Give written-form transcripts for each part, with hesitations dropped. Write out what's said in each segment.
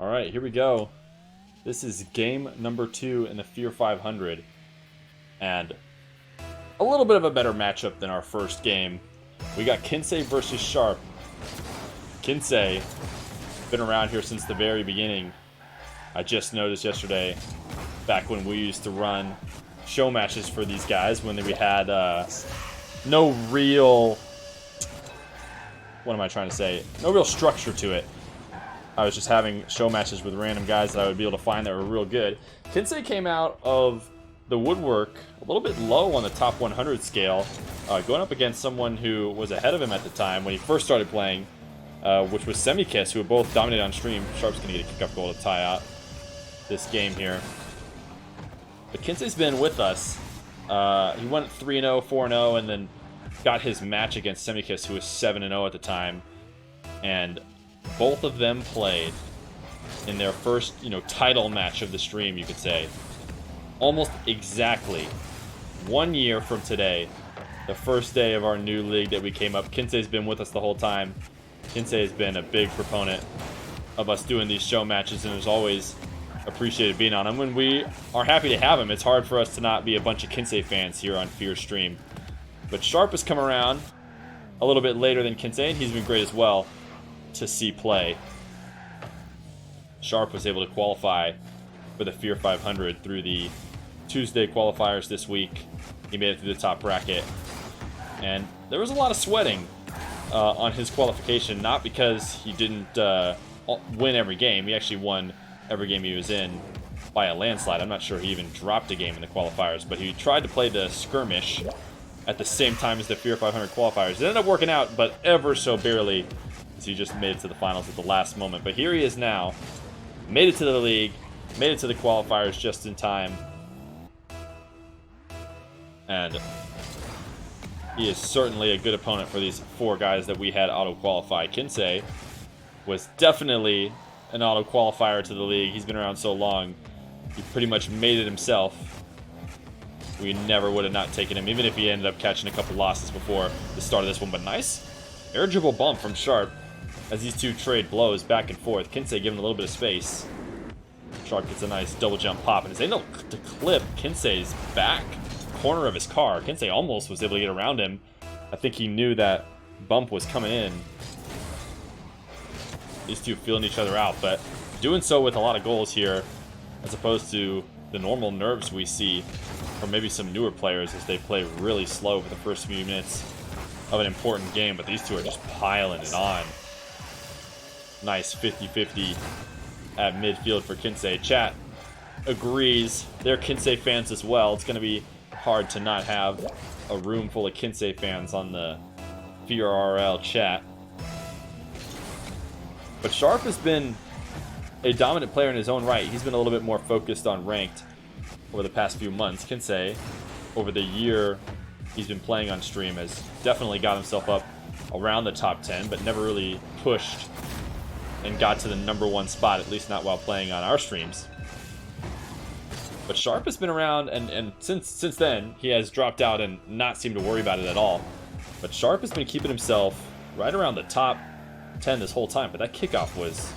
Alright, here we go. This is game number 2 in the Feer 500. And a little bit of a better matchup than our first game. We got Kinseh versus Sharp. Kinseh, been around here since the very beginning. I just noticed yesterday, back when we used to run show matches for these guys, when we had no real... What am I trying to say? No real structure to it. I was just having show matches with random guys that I would be able to find that were real good. Kinseh came out of the woodwork a little bit low on the top 100 scale, going up against someone who was ahead of him at the time when he first started playing, which was Kinseh, who both dominated on stream. Sharp's going to get a kickoff goal to tie out this game here. But Kinseh's been with us. He went 3-0, 4-0, and then got his match against Kinseh, who was 7-0 at the time. And both of them played in their first, title match of the stream, you could say. Almost exactly 1 year from today, the first day of our new league that we came up. Kinseh's been with us the whole time. Kinseh has been a big proponent of us doing these show matches and has always appreciated being on them. When we are happy to have him, it's hard for us to not be a bunch of Kinseh fans here on Feer stream. But Sharp has come around a little bit later than Kinseh, and he's been great as well to see play. Sharp was able to qualify for the Feer 500 through the Tuesday qualifiers this week. He made it through the top bracket, and there was a lot of sweating on his qualification, not because he didn't win every game. He actually won every game he was in by a landslide. I'm not sure he even dropped a game in the qualifiers, but he tried to play the skirmish at the same time as the Feer 500 qualifiers. It ended up working out, but ever so barely, as he just made it to the finals at the last moment. But here he is now, made it to the league, made it to the qualifiers just in time, and he is certainly a good opponent for these 4 guys that we had auto-qualify. Kinseh was definitely an auto-qualifier to the league. He's been around so long, he pretty much made it himself. We never would have not taken him, even if he ended up catching a couple losses before the start of this one. But nice air dribble bump from Sharp as these two trade blows back and forth. Kinseh giving a little bit of space. Sharp gets a nice double jump pop, and is able to clip Kinsey's back corner of his car. Kinseh almost was able to get around him. I think he knew that bump was coming in. These two feeling each other out, but doing so with a lot of goals here, as opposed to the normal nerves we see from maybe some newer players as they play really slow for the first few minutes of an important game. But these two are just piling it on. Nice 50-50 at midfield for Kinseh. Chat agrees. They're Kinseh fans as well. It's going to be hard to not have a room full of Kinseh fans on the FeerRL chat. But Sharp has been a dominant player in his own right. He's been a little bit more focused on ranked over the past few months. Kinseh, over the year he's been playing on stream, has definitely got himself up around the top 10, but never really pushed and got to the #1 spot, at least not while playing on our streams. But Sharp has been around, and since then, he has dropped out and not seemed to worry about it at all. But Sharp has been keeping himself right around the top 10 this whole time, but that kickoff was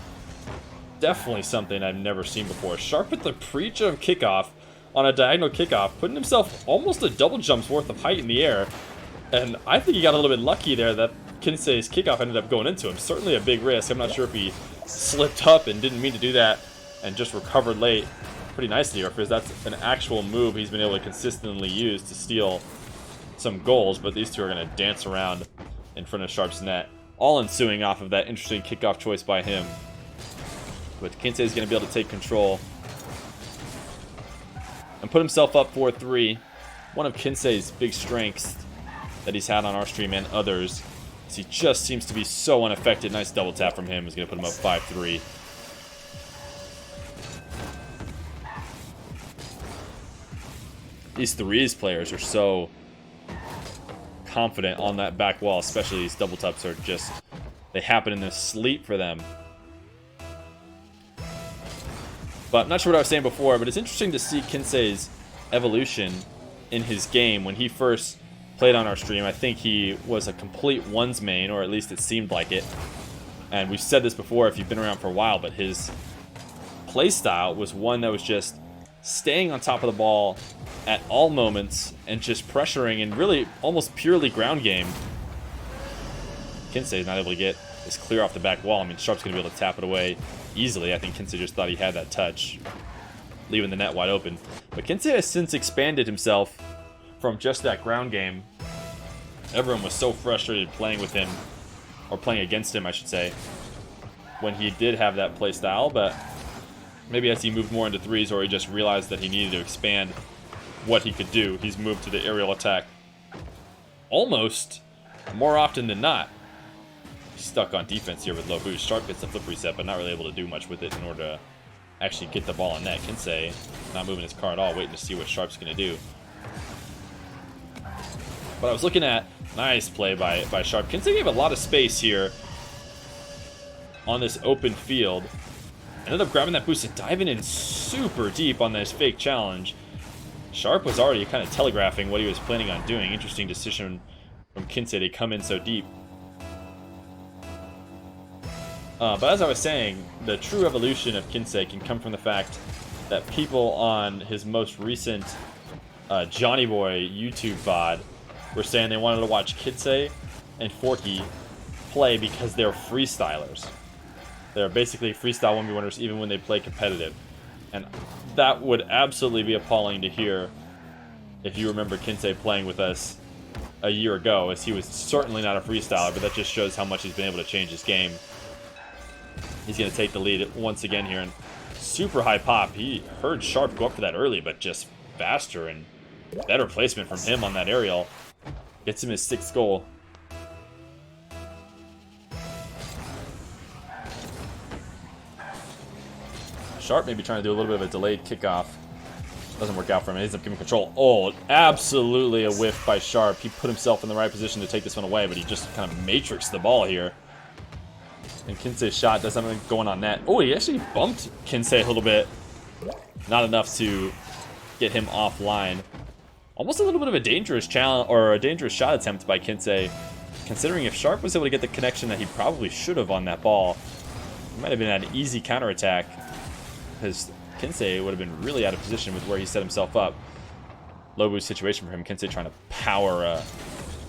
definitely something I've never seen before. Sharp with the pre-jump kickoff on a diagonal kickoff, putting himself almost a double jump's worth of height in the air, and I think he got a little bit lucky there that Kinseh's kickoff ended up going into him. Certainly a big risk. I'm not sure if he slipped up and didn't mean to do that and just recovered late pretty nicely, or if that's an actual move he's been able to consistently use to steal some goals. But these two are going to dance around in front of Sharp's net, all ensuing off of that interesting kickoff choice by him. But Kinseh is going to be able to take control and put himself up 4-3. One of Kinseh's big strengths that he's had on our stream and others is he just seems to be so unaffected. Nice double tap from him is going to put him up 5-3. These threes players are so confident on that back wall, especially these double taps are just, they happen in their sleep for them. But I'm not sure what I was saying before, but it's interesting to see Kinseh's evolution in his game. When he first played on our stream, I think he was a complete ones main, or at least it seemed like it. And we've said this before if you've been around for a while, but his play style was one that was just staying on top of the ball at all moments and just pressuring and really almost purely ground game. Kinseh is not able to get this clear off the back wall. I mean, Sharp's going to be able to tap it away easily. I think Kinseh just thought he had that touch, leaving the net wide open. But Kinseh has since expanded himself from just that ground game. Everyone was so frustrated playing with him, or playing against him, I should say, when he did have that play style. But maybe as he moved more into threes, or he just realized that he needed to expand what he could do, he's moved to the aerial attack almost more often than not. He's stuck on defense here with low boost. Sharp gets the flip reset, but not really able to do much with it in order to actually get the ball in net. Kinseh not moving his car at all, waiting to see what Sharp's going to do. But I was looking at, nice play by Sharp. Kinseh gave a lot of space here on this open field. Ended up grabbing that boost and diving in super deep on this fake challenge. Sharp was already kind of telegraphing what he was planning on doing. Interesting decision from Kinseh to come in so deep. But as I was saying, the true evolution of Kinseh can come from the fact that people on his most recent Johnny Boy YouTube VOD were saying they wanted to watch Kinseh and Forky play because they're freestylers. They're basically freestyle 1v1ers even when they play competitive. And that would absolutely be appalling to hear if you remember Kinseh playing with us a year ago, as he was certainly not a freestyler, but that just shows how much he's been able to change his game. He's going to take the lead once again here, and super high pop. He heard Sharp go up for that early, but just faster and better placement from him on that aerial. Gets him his 6th goal. Sharp maybe trying to do a little bit of a delayed kickoff. Doesn't work out for him. He ends up giving control. Oh, absolutely a whiff by Sharp. He put himself in the right position to take this one away, but he just kind of matrixed the ball here. And Kinseh's shot does something going on net. Oh, he actually bumped Kinseh a little bit. Not enough to get him offline. Almost a little bit of a dangerous challenge, or a dangerous shot attempt by Kinseh, considering if Sharp was able to get the connection that he probably should have on that ball, it might have been an easy counterattack, because Kinseh would have been really out of position with where he set himself up. Low boost situation for him. Kinseh trying to power a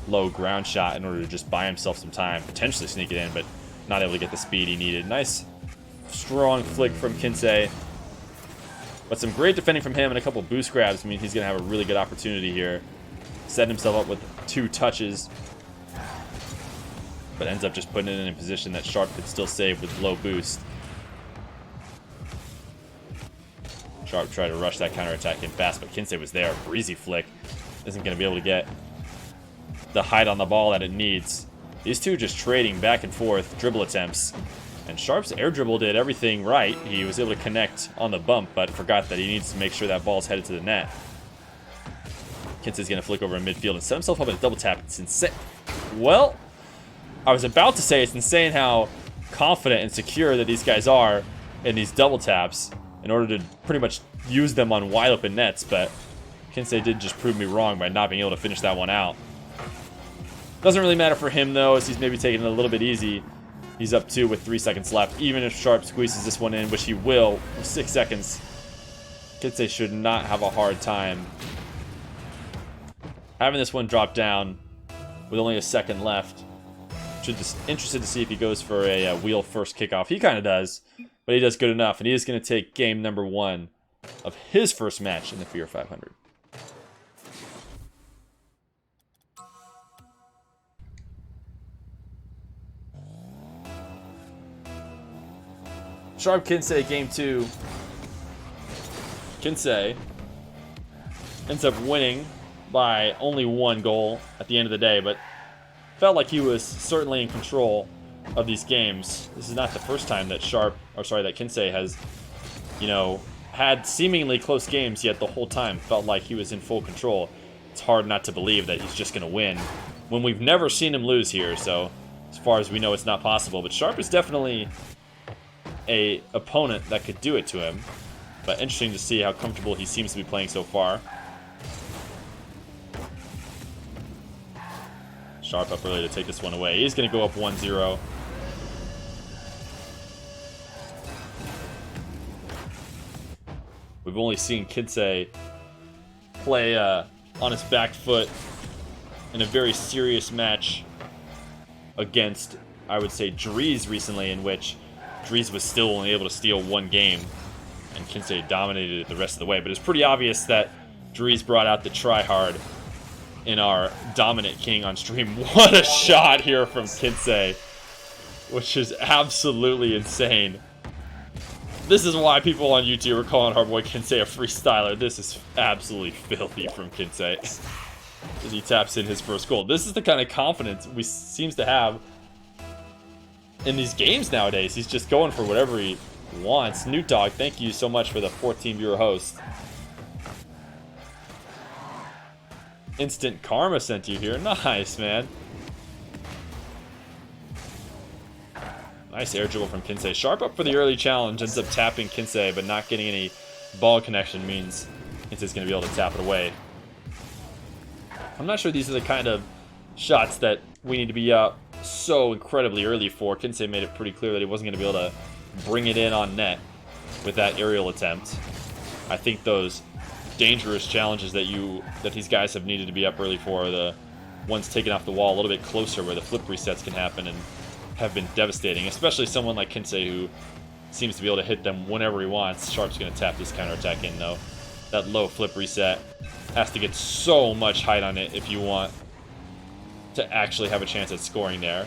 low ground shot in order to just buy himself some time, potentially sneak it in, but not able to get the speed he needed. Nice, strong flick from Kinseh. But some great defending from him and a couple boost grabs. I mean, he's going to have a really good opportunity here. Set himself up with 2 touches. But ends up just putting it in a position that Sharp could still save with low boost. Sharp tried to rush that counterattack in fast, but Kinseh was there. Breezy flick. Isn't going to be able to get the height on the ball that it needs. These two just trading back and forth dribble attempts. And Sharp's air dribble did everything right. He was able to connect on the bump, but forgot that he needs to make sure that ball's headed to the net. Kinseh's going to flick over in midfield and set himself up in a double tap. It's insane. Well, I was about to say it's insane how confident and secure that these guys are in these double taps in order to pretty much use them on wide open nets, but Kinseh did just prove me wrong by not being able to finish that one out. Doesn't really matter for him, though, as he's maybe taking it a little bit easy. He's up 2 with 3 seconds left. Even if Sharp squeezes this one in, which he will, with 6 seconds, Kinseh should not have a hard time having this one drop down with only a second left. Just interested to see if he goes for a wheel first kickoff. He kind of does, but he does good enough, and he is going to take game number 1 of his first match in the Feer 500. Sharp Kinseh, game 2. Kinseh ends up winning by only 1 goal at the end of the day, but felt like he was certainly in control of these games. This is not the first time that that Kinseh has, had seemingly close games, yet the whole time felt like he was in full control. It's hard not to believe that he's just going to win when we've never seen him lose here, so as far as we know, it's not possible. But Sharp is definitely a opponent that could do it to him, but interesting to see how comfortable he seems to be playing so far. Sharp up early to take this one away. He's going to go up 1-0. We've only seen Kinseh play on his back foot in a very serious match against, I would say, Dries recently, in which Dries was still only able to steal one game, and Kinseh dominated it the rest of the way. But it's pretty obvious that Dries brought out the try-hard in our Dominant King on stream. What a shot here from Kinseh, which is absolutely insane. This is why people on YouTube are calling our boy Kinseh a freestyler. This is absolutely filthy from Kinseh as he taps in his first goal. This is the kind of confidence we seems to have in these games nowadays. He's just going for whatever he wants. Newt Dog, thank you so much for the 14 viewer host. Instant Karma sent you here. Nice, man. Nice air dribble from Kinseh. Sharp up for the early challenge. Ends up tapping Kinseh, but not getting any ball connection means Kinseh's going to be able to tap it away. I'm not sure these are the kind of shots that we need to be up so incredibly early for. Kinseh made it pretty clear that he wasn't going to be able to bring it in on net with that aerial attempt. I think those dangerous challenges that these guys have needed to be up early for are the ones taken off the wall a little bit closer, where the flip resets can happen and have been devastating, especially someone like Kinseh, who seems to be able to hit them whenever he wants. Sharp's going to tap this counterattack in, though. That low flip reset has to get so much height on it if you want to actually have a chance at scoring there.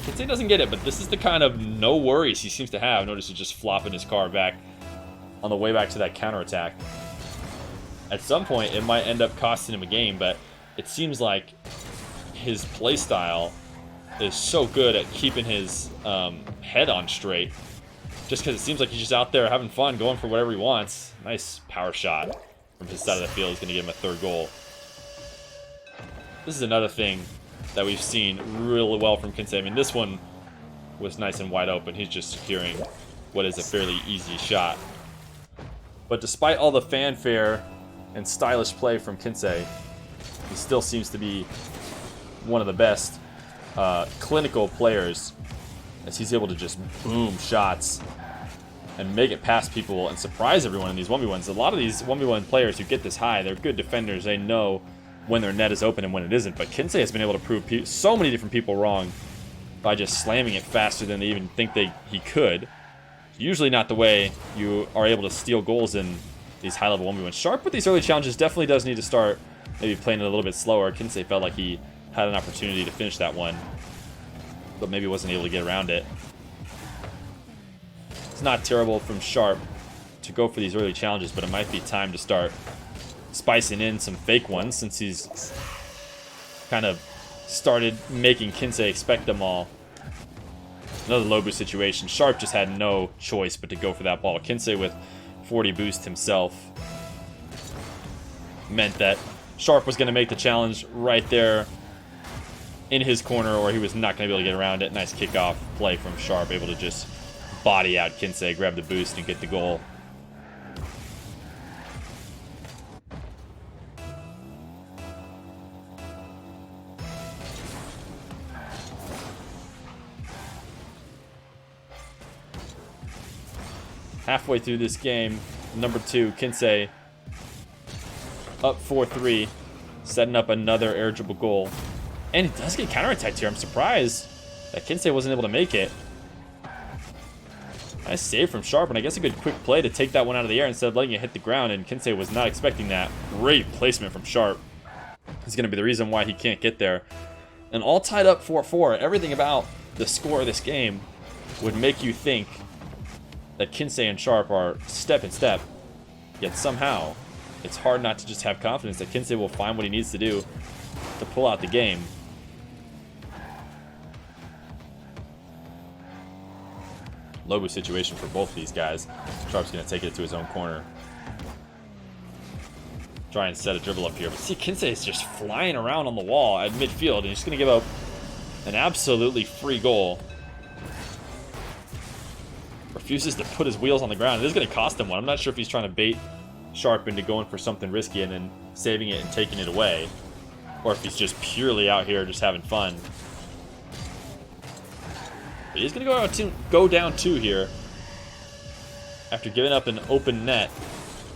Kinseh doesn't get it, but this is the kind of no worries he seems to have. Notice he's just flopping his car back on the way back to that counterattack. At some point, it might end up costing him a game, but it seems like his playstyle is so good at keeping his head on straight, just because it seems like he's just out there having fun, going for whatever he wants. Nice power shot from his side of the field is going to give him a third goal. This is another thing that we've seen really well from Kinseh. I mean, this one was nice and wide open. He's just securing what is a fairly easy shot. But despite all the fanfare and stylish play from Kinseh, he still seems to be one of the best clinical players, as he's able to just boom shots and make it past people and surprise everyone in these 1v1s. A lot of these 1v1 players who get this high, they're good defenders. They know when their net is open and when it isn't. But Kinseh has been able to prove so many different people wrong by just slamming it faster than they even think he could. Usually not the way you are able to steal goals in these high-level 1v1s. Sharp with these early challenges definitely does need to start maybe playing it a little bit slower. Kinseh felt like he had an opportunity to finish that one, but maybe wasn't able to get around it. It's not terrible from Sharp to go for these early challenges, but it might be time to start spicing in some fake ones, since he's kind of started making Kinseh expect them all. Another low boost situation. Sharp just had no choice but to go for that ball. Kinseh with 40 boost himself meant that Sharp was going to make the challenge right there in his corner, or he was not going to be able to get around it. Nice kickoff play from Sharp, able to just body out Kinseh, grab the boost, and get the goal. Halfway through this game, number 2, Kinseh up 4-3, setting up another air dribble goal. And he does get counterattacked here. I'm surprised that Kinseh wasn't able to make it. Nice save from Sharp, and I guess a good quick play to take that one out of the air instead of letting it hit the ground, and Kinseh was not expecting that. Great placement from Sharp. It's going to be the reason why he can't get there. And all tied up 4-4. Everything about the score of this game would make you think that Kinseh and Sharp are step in step, yet somehow it's hard not to just have confidence that Kinseh will find what he needs to do to pull out the game. Low boost situation for both of these guys. Sharp's going to take it to his own corner. Try and set a dribble up here. But see, Kinseh is just flying around on the wall at midfield, and he's going to give up an absolutely free goal. Refuses to put his wheels on the ground. It is going to cost him one. I'm not sure if he's trying to bait Sharp into going for something risky and then saving it and taking it away, or if he's just purely out here just having fun. But he's going to go down 2 here, after giving up an open net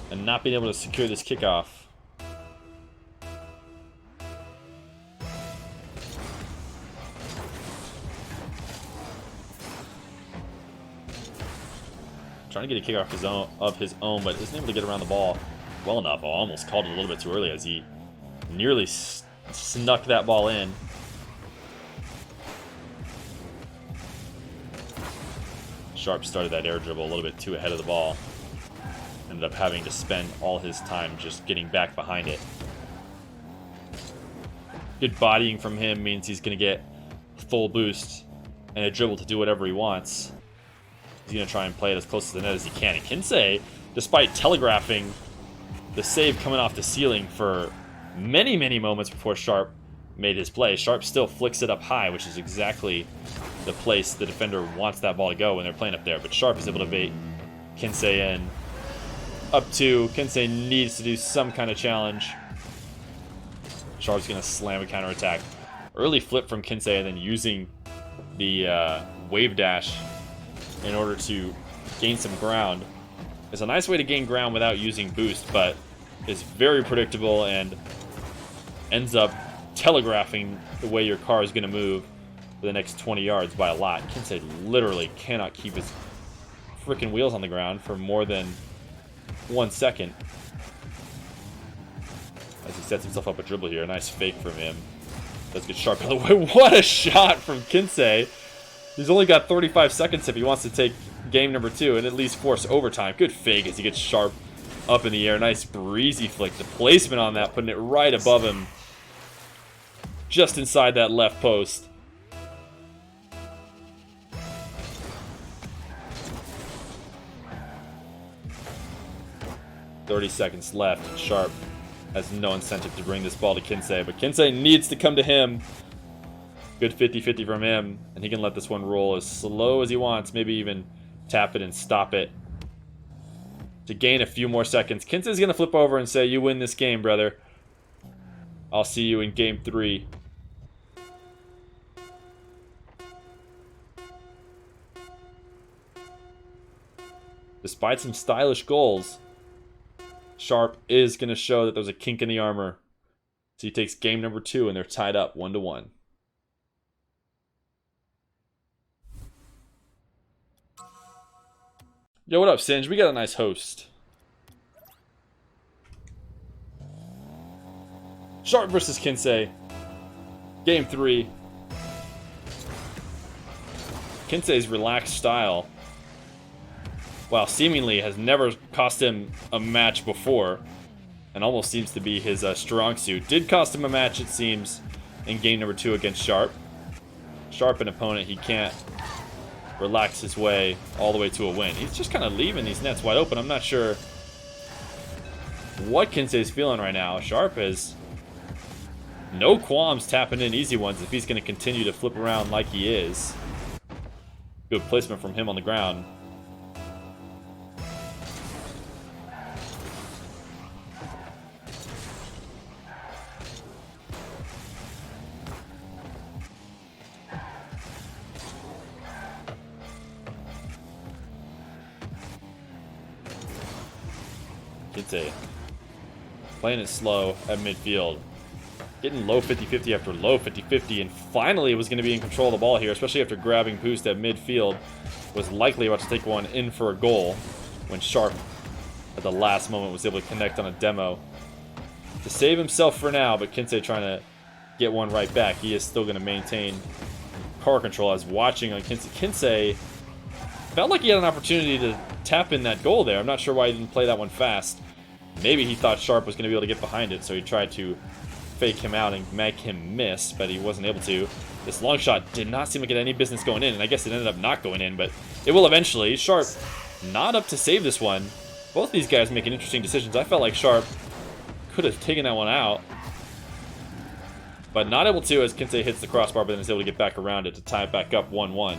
and not being able to secure this kickoff. Trying to get a kickoff of his own, but isn't able to get around the ball well enough. I almost called it a little bit too early as he nearly snuck that ball in. Sharp started that air dribble a little bit too ahead of the ball. Ended up having to spend all his time just getting back behind it. Good bodying from him means he's going to get full boost and a dribble to do whatever he wants. He's going to try and play it as close to the net as he can. And Kinseh, despite telegraphing the save coming off the ceiling for many, many moments before Sharp made his play, Sharp still flicks it up high, which is exactly the place the defender wants that ball to go when they're playing up there. But Sharp is able to bait Kinseh in. Up 2. Kinseh needs to do some kind of challenge. Sharp's going to slam a counterattack. Early flip from Kinseh and then using the wave dash in order to gain some ground. It's a nice way to gain ground without using boost, but is very predictable and ends up telegraphing the way your car is going to move for the next 20 yards by a lot. Kinseh literally cannot keep his freaking wheels on the ground for more than 1 second. As he sets himself up a dribble here. A nice fake from him. Does get Sharp out of the way. What a shot from Kinseh. He's only got 35 seconds if he wants to take game number 2 and at least force overtime. Good fake as he gets Sharp up in the air. Nice breezy flick. The placement on that, putting it right above him. Just inside that left post. .30 seconds left. Sharp has no incentive to bring this ball to Kinseh, but Kinseh needs to come to him. Good 50-50 from him, and he can let this one roll as slow as he wants, maybe even tap it and stop it to gain a few more seconds. Kinseh's going to flip over and say, "You win this game, brother. I'll see you in game 3. Despite some stylish goals, Sharp is going to show that there's a kink in the armor. So he takes game number 2, and they're tied up 1-1. Yo, what up, Singe? We got a nice host. Sharp versus Kinseh. Game 3. Kinseh's relaxed style, while seemingly has never cost him a match before, and almost seems to be his strong suit, did cost him a match, it seems, in game number 2 against Sharp. Sharp, an opponent he can't relax his way all the way to a win. He's just kind of leaving these nets wide open. I'm not sure what Kinseh's feeling right now. Sharp has no qualms tapping in easy ones if he's going to continue to flip around like he is. Good placement from him on the ground. Kinseh playing it slow at midfield. Getting low 50-50 after low 50-50, and finally was going to be in control of the ball here, especially after grabbing boost at midfield. Was likely about to take one in for a goal when Sharp, at the last moment, was able to connect on a demo to save himself for now, but Kinseh trying to get one right back. He is still going to maintain car control. I was watching on Kinseh. Kinseh felt like he had an opportunity to tap in that goal there. I'm not sure why he didn't play that one fast. Maybe he thought Sharp was going to be able to get behind it, so he tried to fake him out and make him miss, but he wasn't able to. This long shot did not seem like it had any business going in, and I guess it ended up not going in, but it will eventually. Sharp not up to save this one. Both these guys making interesting decisions. I felt like Sharp could have taken that one out, but not able to as Kinseh hits the crossbar, but then is able to get back around it to tie it back up 1-1.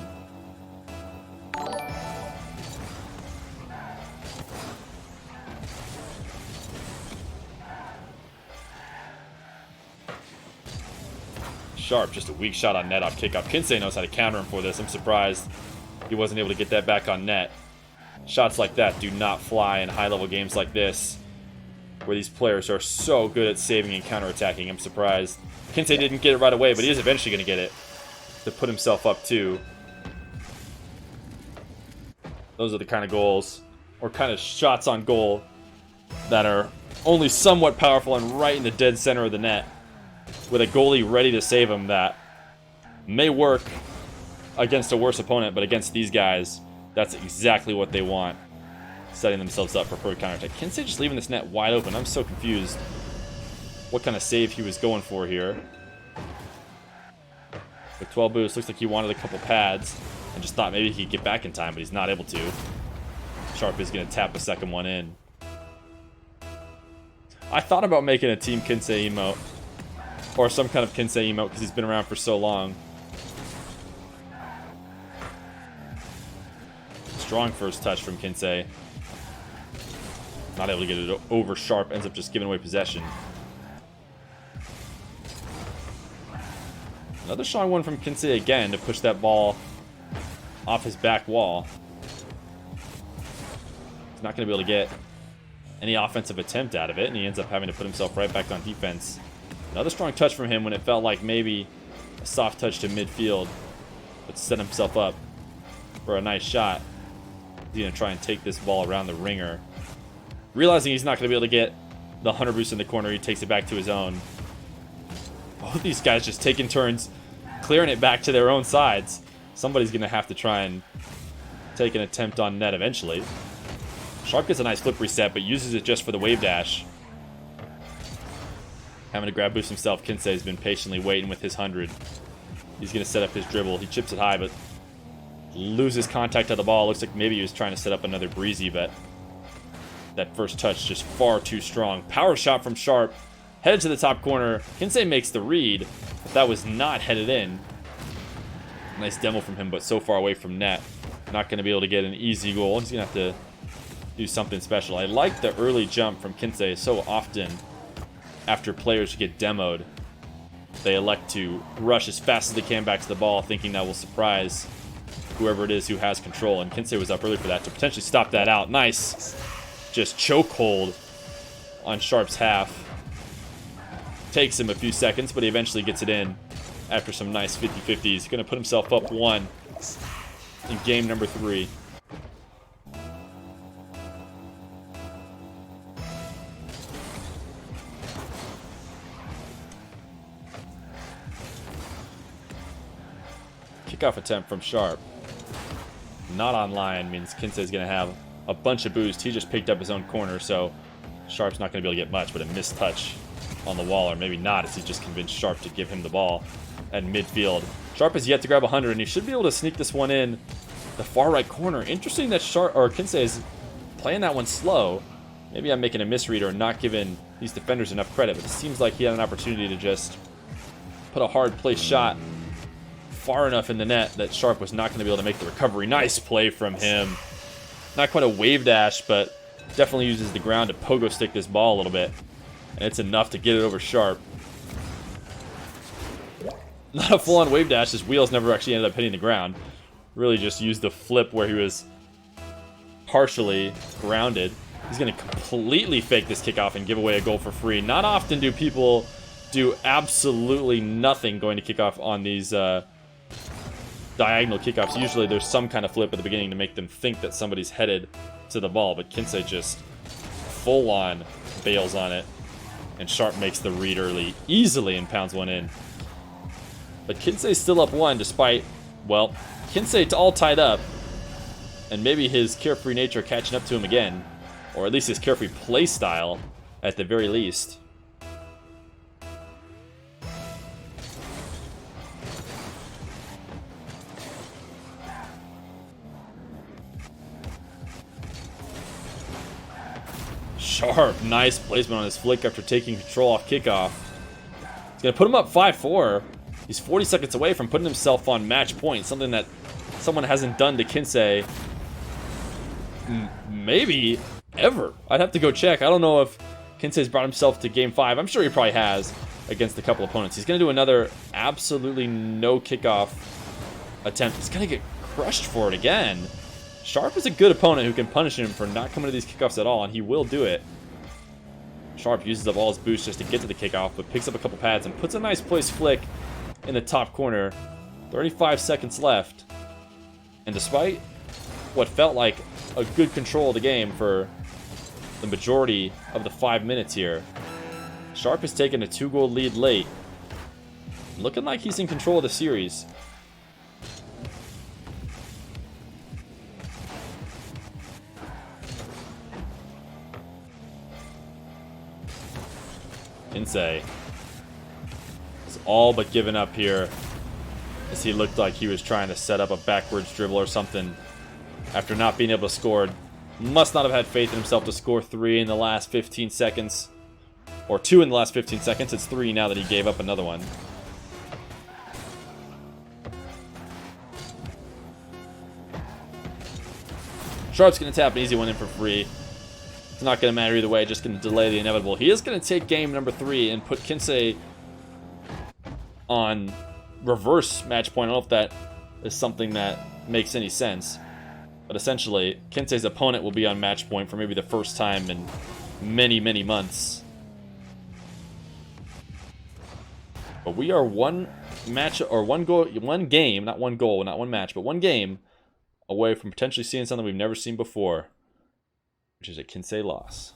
Sharp, just a weak shot on net off kickoff. Kinseh knows how to counter him for this. I'm surprised he wasn't able to get that back on net. Shots like that do not fly in high-level games like this, where these players are so good at saving and counterattacking. I'm surprised Kinseh didn't get it right away, but he is eventually going to get it to put himself up 2. Those are the kind of goals, or kind of shots on goal, that are only somewhat powerful and right in the dead center of the net, with a goalie ready to save him. That may work against a worse opponent, but against these guys, that's exactly what they want, setting themselves up for a counterattack. Kinseh just leaving this net wide open. I'm so confused what kind of save he was going for here. With 12 boosts, looks like he wanted a couple pads and just thought maybe he could get back in time, but he's not able to. Sharp is going to tap a second one in. I thought about making a Team Kinseh emote, or some kind of Kinseh emote, because he's been around for so long. Strong first touch from Kinseh. Not able to get it over Sharp, ends up just giving away possession. Another strong one from Kinseh again to push that ball off his back wall. He's not going to be able to get any offensive attempt out of it, and he ends up having to put himself right back on defense. Another strong touch from him when it felt like maybe a soft touch to midfield, but set himself up for a nice shot. He's going to try and take this ball around the ringer. Realizing he's not going to be able to get the 100 boost in the corner, he takes it back to his own. Both these guys just taking turns clearing it back to their own sides. Somebody's going to have to try and take an attempt on net eventually. Sharp gets a nice flip reset, but uses it just for the wave dash. Having to grab boost himself, Kinseh has been patiently waiting with his 100. He's going to set up his dribble. He chips it high, but loses contact of the ball. Looks like maybe he was trying to set up another breezy, but that first touch just far too strong. Power shot from Sharp. Headed to the top corner. Kinseh makes the read, but that was not headed in. Nice demo from him, but so far away from net. Not going to be able to get an easy goal. He's going to have to do something special. I like the early jump from Kinseh. So often, after players get demoed, they elect to rush as fast as they can back to the ball, thinking that will surprise whoever it is who has control. And Kinseh was up early for that to potentially stop that out. Nice. Just chokehold on Sharp's half. Takes him a few seconds, but he eventually gets it in after some nice 50-50s. He's going to put himself up 1 in game number 3. Kickoff attempt from Sharp. Not online, means Kinseh is going to have a bunch of boost. He just picked up his own corner, so Sharp's not going to be able to get much, but a missed touch on the wall, or maybe not, as he just convinced Sharp to give him the ball at midfield. Sharp has yet to grab 100, and he should be able to sneak this one in the far right corner. Interesting that Kinseh is playing that one slow. Maybe I'm making a misread or not giving these defenders enough credit, but it seems like he had an opportunity to just put a hard place shot far enough in the net that Sharp was not going to be able to make the recovery. Nice play from him. Not quite a wave dash, but definitely uses the ground to pogo stick this ball a little bit. And it's enough to get it over Sharp. Not a full-on wave dash. His wheels never actually ended up hitting the ground. Really just used the flip where he was partially grounded. He's going to completely fake this kickoff and give away a goal for free. Not often do people do absolutely nothing going to kick off on these diagonal kickoffs. Usually there's some kind of flip at the beginning to make them think that somebody's headed to the ball, but Kinseh just full-on bails on it. And Sharp makes the read early, easily, and pounds one in. But Kinseh's still up 1 despite, well, Kinseh all tied up. And maybe his carefree nature catching up to him again. Or at least his carefree play style, at the very least. Sharp, nice placement on his flick after taking control off kickoff. He's going to put him up 5-4. He's 40 seconds away from putting himself on match point, something that someone hasn't done to Kinseh maybe ever. I'd have to go check. I don't know if Kinseh's brought himself to game 5. I'm sure he probably has against a couple opponents. He's going to do another absolutely no kickoff attempt. He's going to get crushed for it again. Sharp is a good opponent who can punish him for not coming to these kickoffs at all, and he will do it. Sharp uses up all his boost just to get to the kickoff, but picks up a couple pads and puts a nice place flick in the top corner. 35 seconds left. And despite what felt like a good control of the game for the majority of the 5 minutes here, Sharp has taken a 2-goal lead late. Looking like he's in control of the series. Kinseh is all but given up here, as he looked like he was trying to set up a backwards dribble or something after not being able to score. Must not have had faith in himself to score 3 in the last 15 seconds. Or 2 in the last 15 seconds. It's 3 now that he gave up another one. Sharp's going to tap an easy one in for free. It's not going to matter either way, just going to delay the inevitable. He is going to take game number 3 and put Kinseh on reverse match point. I don't know if that is something that makes any sense. But essentially, Kinseh's opponent will be on match point for maybe the first time in many, many months. But we are one match, or one game, not one goal, not one match, but one game away from potentially seeing something we've never seen before, which is a Kinseh loss.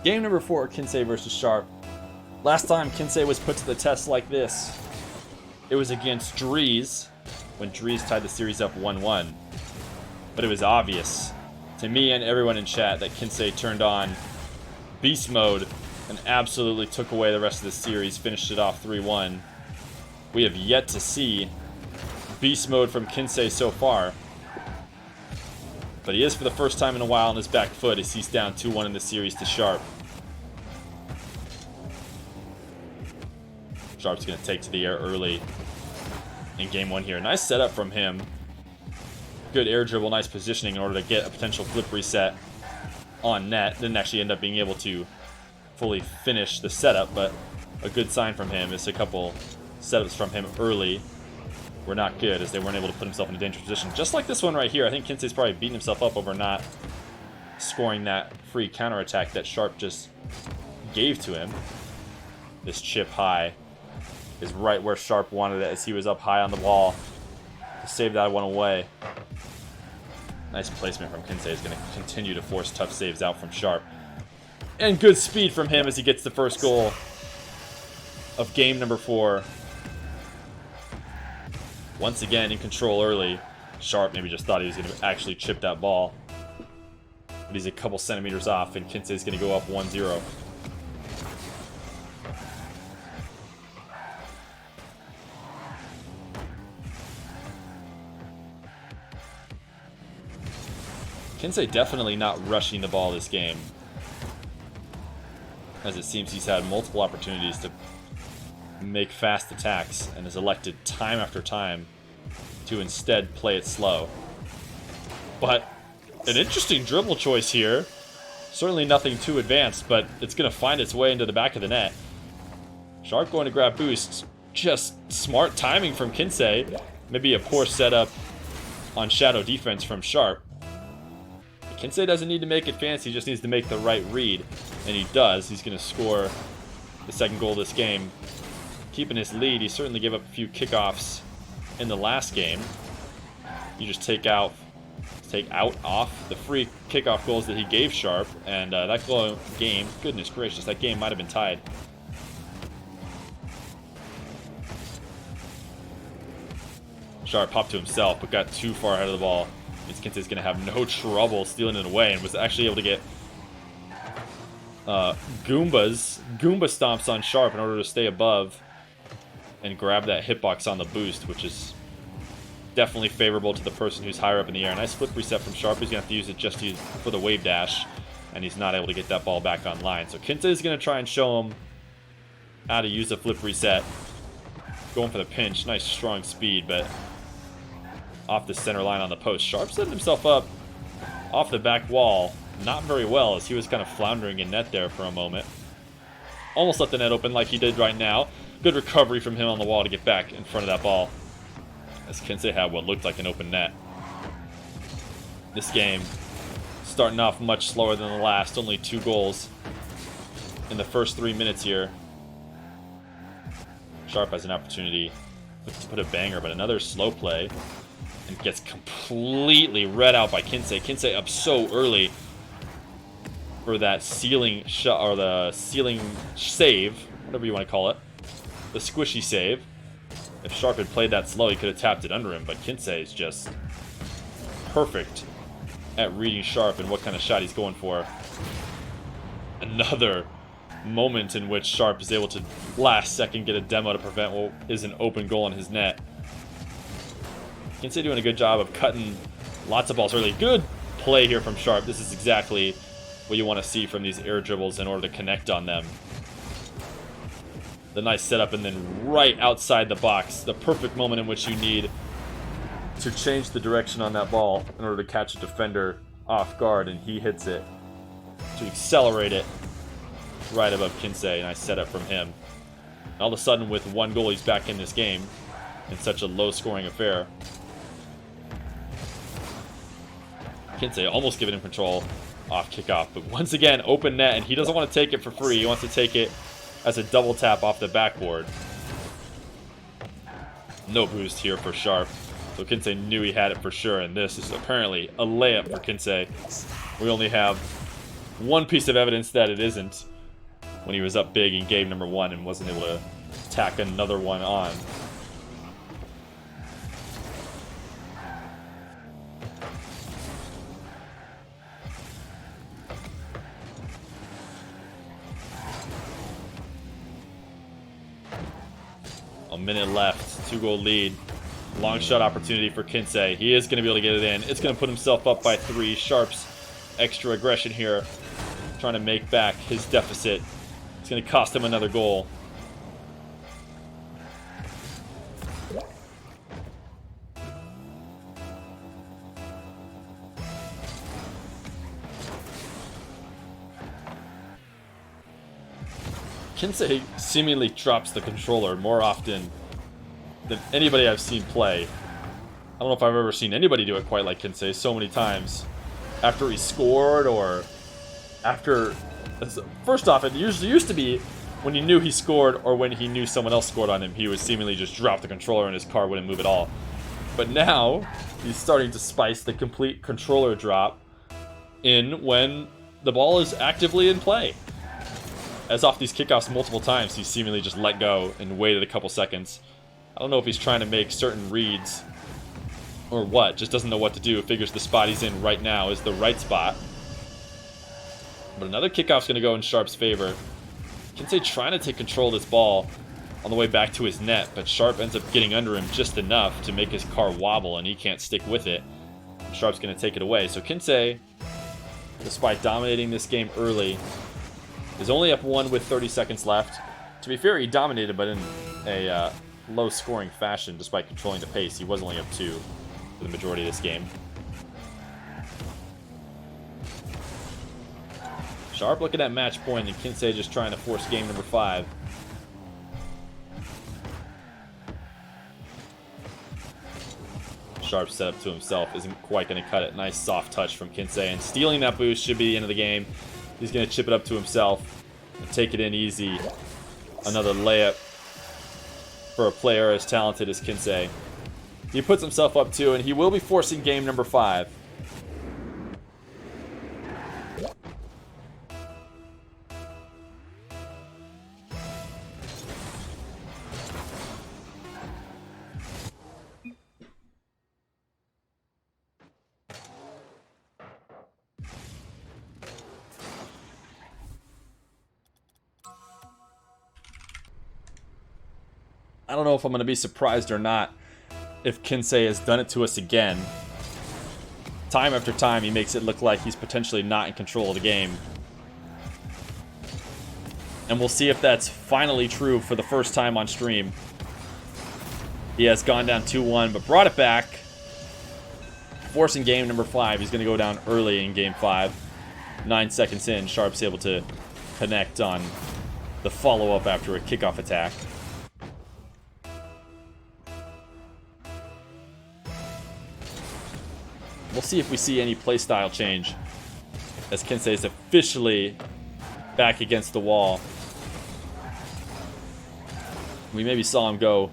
Game number 4, Kinseh versus Sharp. Last time Kinseh was put to the test like this, it was against Dries, when Dries tied the series up 1-1. But it was obvious to me and everyone in chat that Kinseh turned on beast mode and absolutely took away the rest of the series, finished it off 3-1. We have yet to see beast mode from Kinseh so far. But he is for the first time in a while on his back foot as he's down 2-1 in the series to Sharp. Sharp's going to take to the air early in game 1 here. Nice setup from him. Good air dribble, nice positioning in order to get a potential flip reset on net. Didn't actually end up being able to fully finish the setup, but a good sign from him is a couple setups from him early were not good, as they weren't able to put himself in a dangerous position. Just like this one right here, I think Kinseh's probably beating himself up over not scoring that free counterattack that Sharp just gave to him. This chip high is right where Sharp wanted it, as he was up high on the wall to save that one away. Nice placement from Kinseh is going to continue to force tough saves out from Sharp. And good speed from him as he gets the first goal of game number 4. Once again in control early. Sharp maybe just thought he was going to actually chip that ball, but he's a couple centimeters off, and Kinseh is going to go up 1-0. Kinseh definitely not rushing the ball this game, as it seems he's had multiple opportunities to make fast attacks and has elected time after time to instead play it slow. But an interesting dribble choice here. Certainly nothing too advanced, but it's going to find its way into the back of the net. Sharp going to grab boosts. Just smart timing from Kinseh. Maybe a poor setup on shadow defense from Sharp. Kinseh doesn't need to make it fancy, he just needs to make the right read. And he does. He's going to score the second goal of this game, keeping his lead. He certainly gave up a few kickoffs in the last game. You just take out off the free kickoff goals that he gave Sharp, and that game, goodness gracious, that game might have been tied. Sharp popped to himself, but got too far ahead of the ball. Means Kinseh's going to have no trouble stealing it away, and was actually able to get Goomba stomps on Sharp in order to stay above and grab that hitbox on the boost, which is definitely favorable to the person who's higher up in the air. Nice flip reset from Sharp. He's going to have to use it just for the wave dash, and he's not able to get that ball back online. So Kinseh is going to try and show him how to use a flip reset. Going for the pinch. Nice strong speed, but off the center line on the post. Sharp setting himself up off the back wall not very well, as he was kind of floundering in net there for a moment. Almost left the net open like he did right now. Good recovery from him on the wall to get back in front of that ball, as Kinseh had what looked like an open net. This game starting off much slower than the last. Only 2 goals in the first 3 minutes here. Sharp has an opportunity to put a banger, but another slow play, and gets completely read out by Kinseh. Kinseh up so early for that ceiling shot, or the ceiling save, whatever you want to call it, the squishy save. If Sharp had played that slow, he could have tapped it under him, but Kinseh is just perfect at reading Sharp and what kind of shot he's going for. Another moment in which Sharp is able to last second get a demo to prevent what is an open goal in his net. Kinseh doing a good job of cutting lots of balls early. Good play here from Sharp. This is exactly what you want to see from these air dribbles in order to connect on them. The nice setup, and then right outside the box, the perfect moment in which you need to change the direction on that ball in order to catch a defender off guard, and he hits it to accelerate it right above Kinseh. Nice setup from him. And all of a sudden, with 1 goal, he's back in this game in such a low-scoring affair. Kinseh almost giving him control off kickoff, but once again, open net, and he doesn't want to take it for free. He wants to take it as a double tap off the backboard. No boost here for Sharp, so Kinseh knew he had it for sure, and this is apparently a layup for Kinseh. We only have one piece of evidence that it isn't, when he was up big in game number 1 and wasn't able to tack another one on. A minute left, 2-goal lead. Long shot opportunity for Kinseh. He is going to be able to get it in. It's going to put himself up by 3. Sharp's extra aggression here, trying to make back his deficit. It's going to cost him another goal. Kinseh seemingly drops the controller more often than anybody I've seen play. I don't know if I've ever seen anybody do it quite like Kinseh so many times. After he scored, or after... First off, it usually used to be when he knew he scored or when he knew someone else scored on him, he would seemingly just drop the controller and his car wouldn't move at all. But now, he's starting to spice the complete controller drop in when the ball is actively in play. As off these kickoffs multiple times, he's seemingly just let go and waited a couple seconds. I don't know if he's trying to make certain reads or what, just doesn't know what to do. Figures the spot he's in right now is the right spot. But another kickoff's going to go in Sharp's favor. Kinseh trying to take control of this ball on the way back to his net, but Sharp ends up getting under him just enough to make his car wobble, and he can't stick with it. Sharp's going to take it away. So Kinseh, despite dominating this game early, is only up 1 with 30 seconds left. To be fair, he dominated, but in a low-scoring fashion, despite controlling the pace. He was only up 2 for the majority of this game. Sharp looking at match point, and Kinseh just trying to force game number 5. Sharp set up to himself isn't quite going to cut it. Nice soft touch from Kinseh, and stealing that boost should be the end of the game. He's going to chip it up to himself and take it in easy. Another layup for a player as talented as Kinseh. He puts himself up 2, and he will be forcing game number 5. I don't know if I'm going to be surprised or not if Kinseh has done it to us again. Time after time, he makes it look like he's potentially not in control of the game. And we'll see if that's finally true for the first time on stream. He has gone down 2-1, but brought it back. Forcing game number 5. He's going to go down early in game 5. 9 seconds in, Sharp's able to connect on the follow-up after a kickoff attack. We'll see if we see any playstyle change as Kinseh is officially back against the wall. We maybe saw him go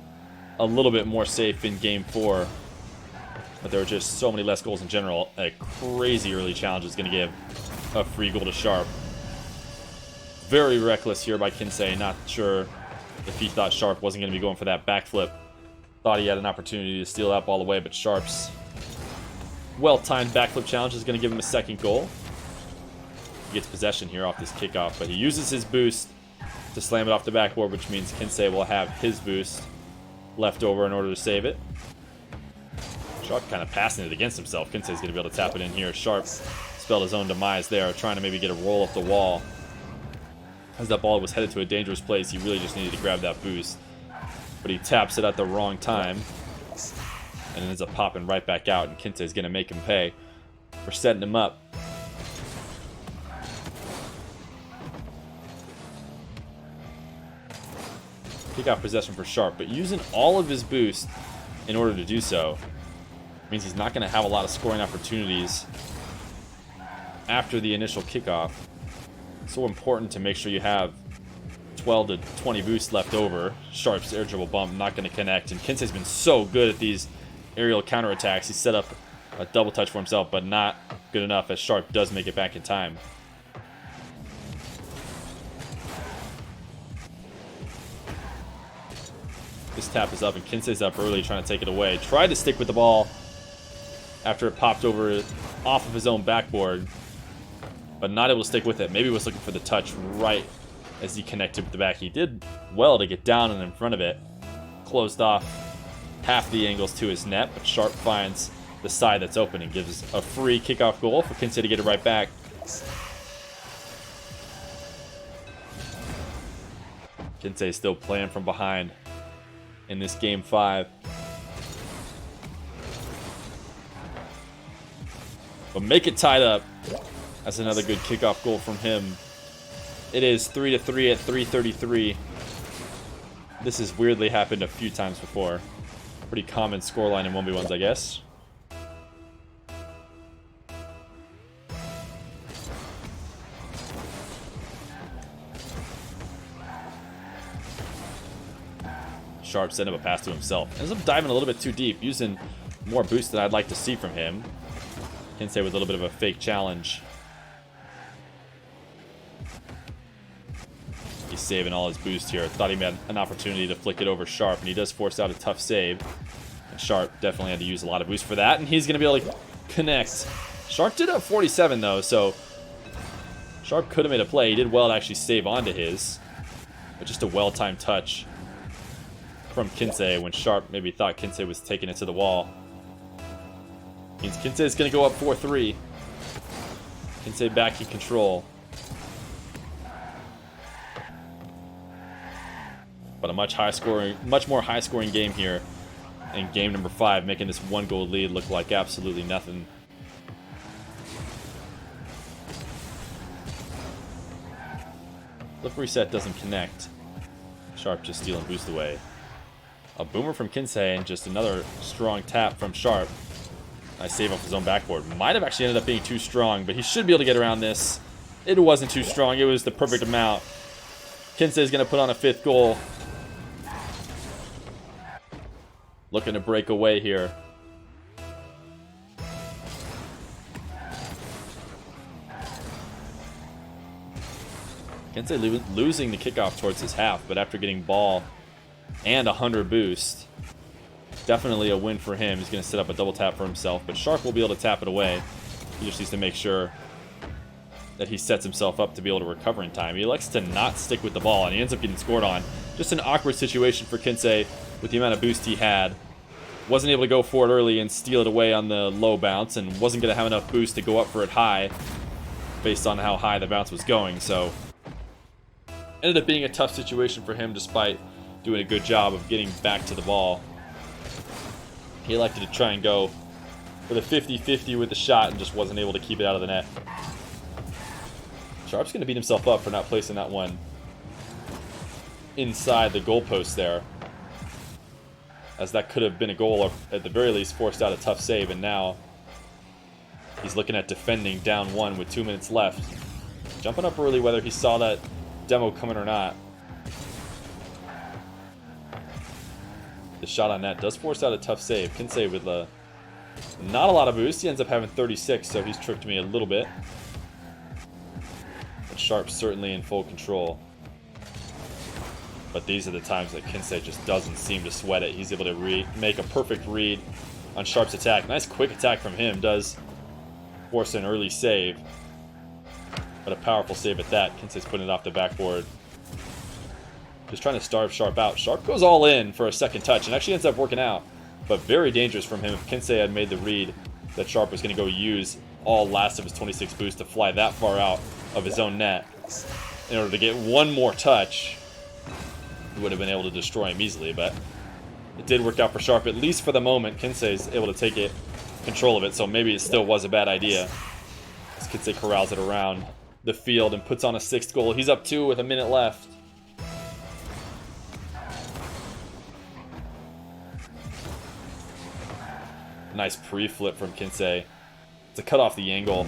a little bit more safe in Game 4, but there were just so many less goals in general. A crazy early challenge is going to give a free goal to Sharp. Very reckless here by Kinseh. Not sure if he thought Sharp wasn't going to be going for that backflip. Thought he had an opportunity to steal that ball away, but Sharp's well-timed backflip challenge is going to give him a second goal. He gets possession here off this kickoff, but he uses his boost to slam it off the backboard, which means Kinseh will have his boost left over in order to save it. Sharp kind of passing it against himself. Kinseh's going to be able to tap it in here. Sharp spelled his own demise there, trying to maybe get a roll up the wall. As that ball was headed to a dangerous place, he really just needed to grab that boost. But he taps it at the wrong time and ends up popping right back out, and Kinseh is going to make him pay for setting him up. Kick out possession for Sharp, but using all of his boost in order to do so means he's not going to have a lot of scoring opportunities after the initial kickoff. So important to make sure you have 12 to 20 boosts left over. Sharp's air dribble bump not going to connect, and Kinsey's been so good at these aerial counterattacks. He set up a double touch for himself, but not good enough as Sharp does make it back in time. This tap is up, and Kinsey's up early trying to take it away. Tried to stick with the ball after it popped over off of his own backboard, but not able to stick with it. Maybe he was looking for the touch right as he connected with the back. He did well to get down and in front of it. Closed off half the angles to his net, but Sharp finds the side that's open and gives a free kickoff goal for Kinseh to get it right back. Kinseh still playing from behind in this Game 5. But make it tied up. That's another good kickoff goal from him. It is 3-3 at 3:33. This has weirdly happened a few times before. Pretty common scoreline in 1v1s, I guess. Sharp sent him a pass to himself. Ends up diving a little bit too deep, using more boost than I'd like to see from him. Kinseh with a little bit of a fake challenge. He's saving all his boost here. Thought he had an opportunity to flick it over Sharp, and he does force out a tough save. And Sharp definitely had to use a lot of boost for that, and he's going to be able to connect. Sharp did have 47 though, so Sharp could have made a play. He did well to actually save onto his, but just a well-timed touch from Kinseh when Sharp maybe thought Kinseh was taking it to the wall. Means Kinseh is going to go up 4-3. Kinseh back in control. But a much more high-scoring game here in game number 5, making this one-goal lead look like absolutely nothing. Flip reset doesn't connect. Sharp just stealing boost away. A boomer from Kinseh and just another strong tap from Sharp. Nice save off his own backboard. Might have actually ended up being too strong, but he should be able to get around this. It wasn't too strong. It was the perfect amount. Kinseh is going to put on a 5th goal. Looking to break away here. Kinseh losing the kickoff towards his half, but after getting ball and 100 boost, definitely a win for him. He's going to set up a double tap for himself, but Sharp will be able to tap it away. He just needs to make sure that he sets himself up to be able to recover in time. He likes to not stick with the ball, and he ends up getting scored on. Just an awkward situation for Kinseh with the amount of boost he had. Wasn't able to go for it early and steal it away on the low bounce, and wasn't going to have enough boost to go up for it high based on how high the bounce was going. So ended up being a tough situation for him despite doing a good job of getting back to the ball. He elected to try and go for the 50-50 with the shot and just wasn't able to keep it out of the net. Sharp's going to beat himself up for not placing that one inside the goalpost there, as that could have been a goal, or at the very least forced out a tough save, and now He's looking at defending down 1 with 2 minutes left. Jumping up early, whether he saw that demo coming or not. The shot on net does force out a tough save. Kinseh with not a lot of boost. He ends up having 36, so he's tricked me a little bit. But Sharp's certainly in full control. But these are the times that Kinseh just doesn't seem to sweat it. He's able to make a perfect read on Sharp's attack. Nice quick attack from him. Does force an early save. But a powerful save at that. Kinseh's putting it off the backboard. Just trying to starve Sharp out. Sharp goes all in for a second touch and actually ends up working out. But very dangerous from him if Kinseh had made the read that Sharp was going to go use all last of his 26 boost to fly that far out of his own net in order to get one more touch. He would have been able to destroy him easily, but it did work out for Sharp, at least for the moment. Kinseh is able to take control of it, so maybe it still was a bad idea. As Kinseh corrals it around the field and puts on a 6th goal. He's up 2 with a minute left. Nice pre-flip from Kinseh to cut off the angle.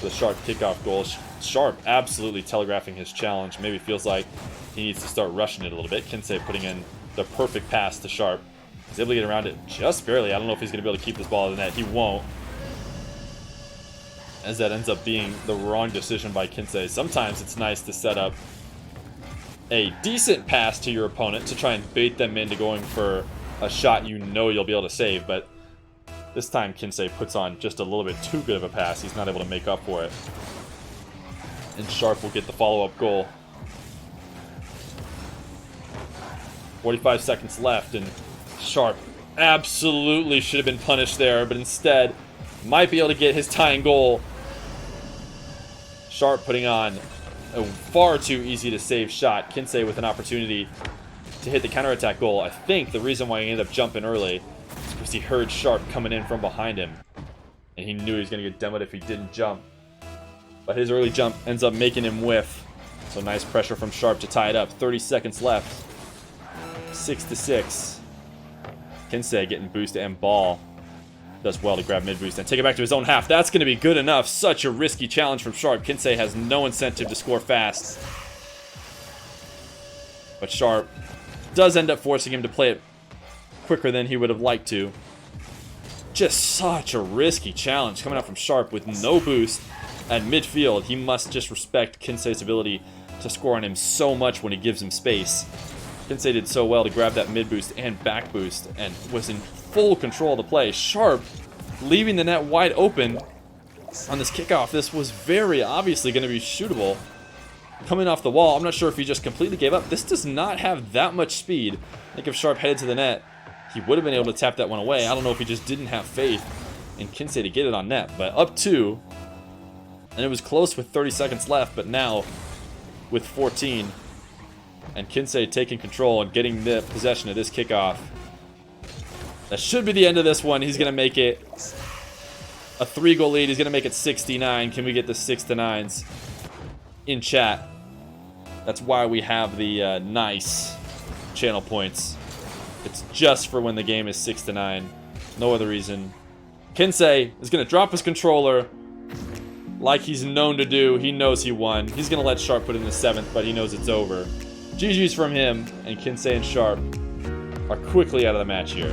The Sharp kickoff goal. Sharp absolutely telegraphing his challenge. Maybe feels like he needs to start rushing it a little bit. Kinseh putting in the perfect pass to Sharp. He's able to get around it just barely. I don't know if he's going to be able to keep this ball in the net. He won't. As that ends up being the wrong decision by Kinseh. Sometimes it's nice to set up a decent pass to your opponent to try and bait them into going for a shot you know you'll be able to save, but this time Kinseh puts on just a little bit too good of a pass. He's not able to make up for it. And Sharp will get the follow-up goal. 45 seconds left, and Sharp absolutely should have been punished there, but instead might be able to get his tying goal. Sharp putting on a far too easy to save shot. Kinseh with an opportunity to hit the counterattack goal. I think the reason why he ended up jumping early is because he heard Sharp coming in from behind him, and he knew he was going to get demoed if he didn't jump. But his early jump ends up making him whiff. So nice pressure from Sharp to tie it up. 30 seconds left. 6-6. Kinseh getting boost and ball. Does well to grab mid boost and take it back to his own half. That's going to be good enough. Such a risky challenge from Sharp. Kinseh has no incentive to score fast. But Sharp does end up forcing him to play it quicker than he would have liked to. Just such a risky challenge coming out from Sharp with no boost at midfield. He must just respect Kinseh's ability to score on him so much when he gives him space. Kinseh did so well to grab that mid boost and back boost and was in full control of the play. Sharp leaving the net wide open on this kickoff. This was very obviously going to be shootable. Coming off the wall, I'm not sure if he just completely gave up. This does not have that much speed. I think if Sharp headed to the net, he would have been able to tap that one away. I don't know if he just didn't have faith in Kinseh to get it on net, but up 2. And it was close with 30 seconds left, but now with 14. And Kinseh taking control and getting the possession of this kickoff. That should be the end of this one. He's going to make it a 3-goal lead. He's going to make it 69. Can we get the 6-9s in chat? That's why we have the nice channel points. It's just for when the game is 6-9. No other reason. Kinseh is going to drop his controller like he's known to do. He knows he won. He's going to let Sharp put in the 7th, but he knows it's over. GG's from him, and Kinseh and Sharp are quickly out of the match here.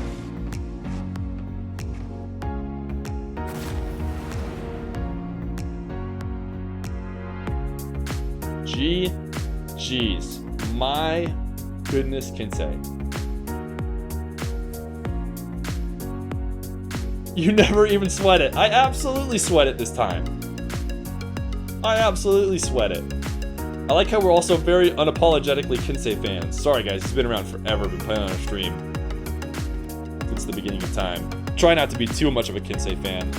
GG's. My goodness, Kinseh. You never even sweat it. I absolutely sweat it this time. I absolutely sweat it. I like how we're also very unapologetically Kinseh fans. Sorry guys, he's been around forever, been playing on our stream since the beginning of time. Try not to be too much of a Kinseh fan.